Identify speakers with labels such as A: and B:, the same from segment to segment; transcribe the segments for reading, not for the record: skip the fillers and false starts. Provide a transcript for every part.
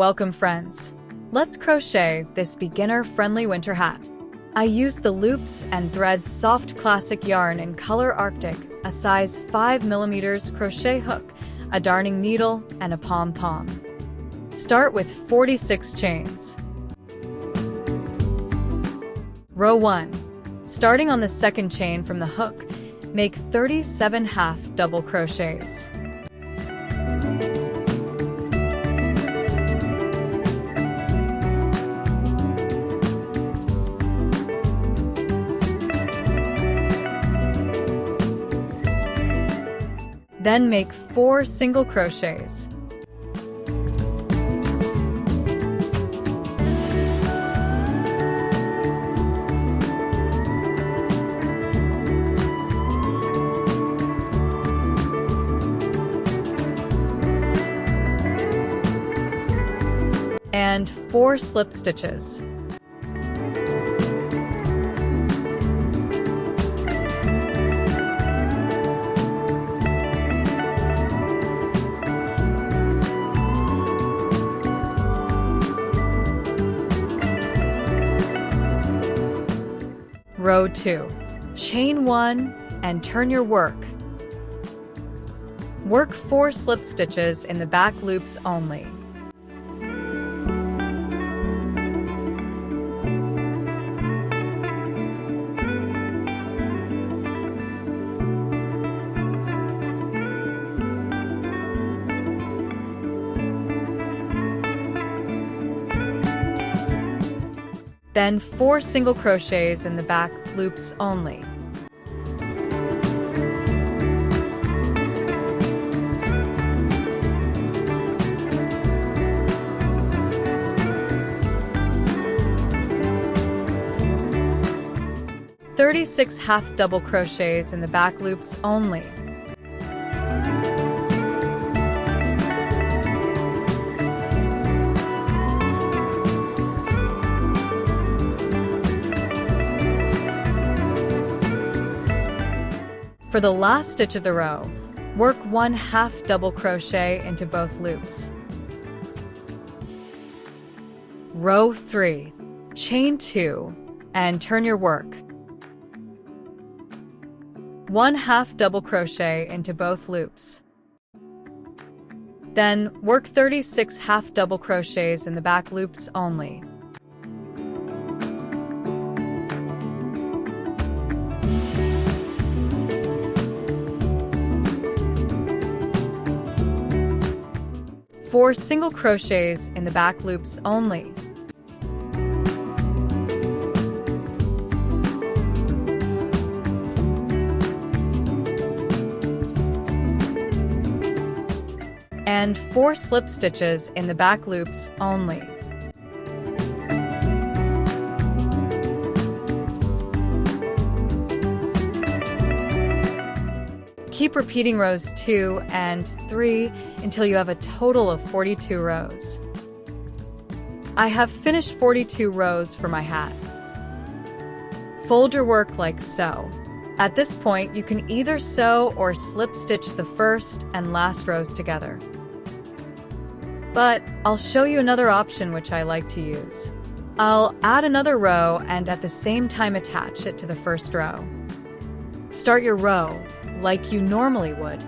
A: Welcome friends. Let's crochet this beginner-friendly winter hat. I used the loops and threads soft classic yarn in color Arctic, a size 5mm crochet hook, a darning needle, and a pom-pom. Start with 46 chains. Row 1. Starting on the second chain from the hook, make 37 half double crochets. Then make 4 single crochets. And 4 slip stitches. Row 2. Chain 1 and turn your work. Work 4 slip stitches in the back loops only. Then 4 single crochets in the back loops only. "36 half double crochets in the back loops only. For the last stitch of the row, work 1 half double crochet into both loops. Row 3. Chain 2 and turn your work. 1 half double crochet into both loops. Then work 36 half double crochets in the back loops only. Four single crochets in the back loops only. And 4 slip stitches in the back loops only. Keep repeating rows 2 and 3 until you have a total of 42 rows. I have finished 42 rows for my hat. Fold your work like so. At this point, you can either sew or slip stitch the first and last rows together. But I'll show you another option which I like to use. I'll add another row and at the same time attach it to the first row. Start your row like you normally would.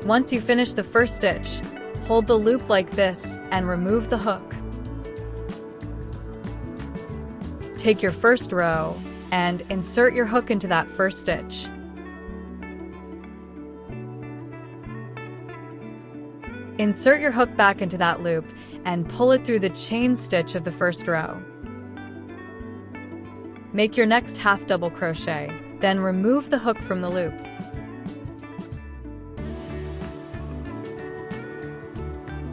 A: Once you finish the first stitch, hold the loop like this and remove the hook. Take your first row and insert your hook into that first stitch. Insert your hook back into that loop and pull it through the chain stitch of the first row. Make your next half double crochet, then remove the hook from the loop.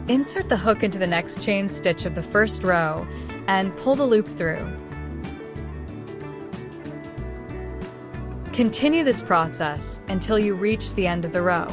A: Insert the hook into the next chain stitch of the first row and pull the loop through. Continue this process until you reach the end of the row.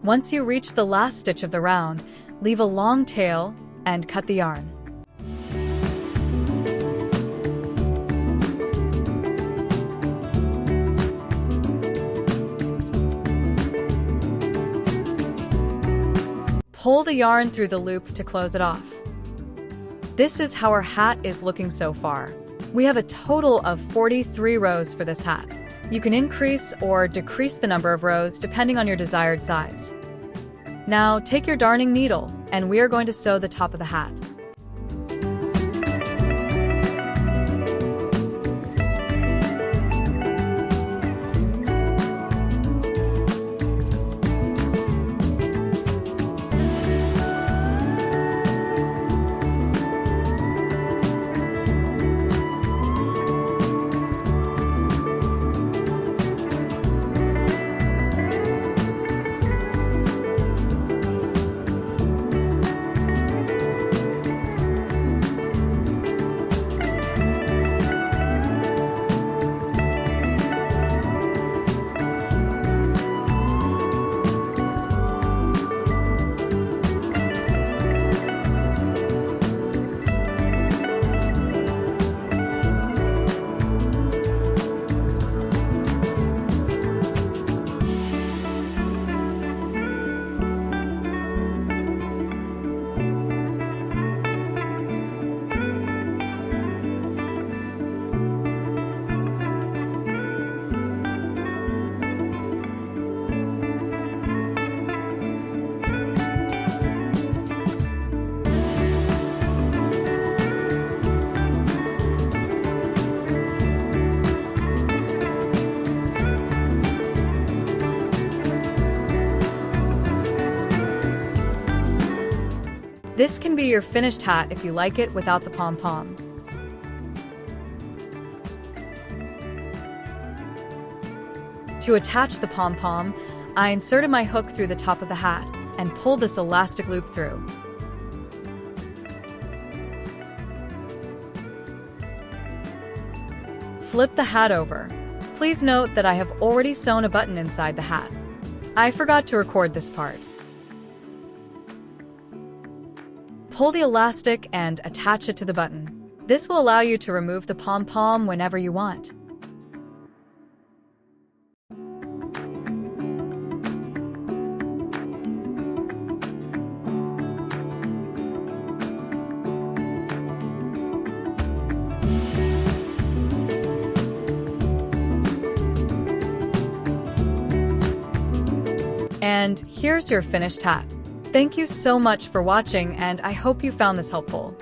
A: Once you reach the last stitch of the round, leave a long tail and cut the yarn. Pull the yarn through the loop to close it off. This is how our hat is looking so far. We have a total of 43 rows for this hat. You can increase or decrease the number of rows depending on your desired size. Now take your darning needle and we are going to sew the top of the hat. This can be your finished hat if you like it without the pom-pom. To attach the pom-pom, I inserted my hook through the top of the hat and pulled this elastic loop through. Flip the hat over. Please note that I have already sewn a button inside the hat. I forgot to record this part. Pull the elastic and attach it to the button. This will allow you to remove the pom-pom whenever you want. And here's your finished hat. Thank you so much for watching, and I hope you found this helpful.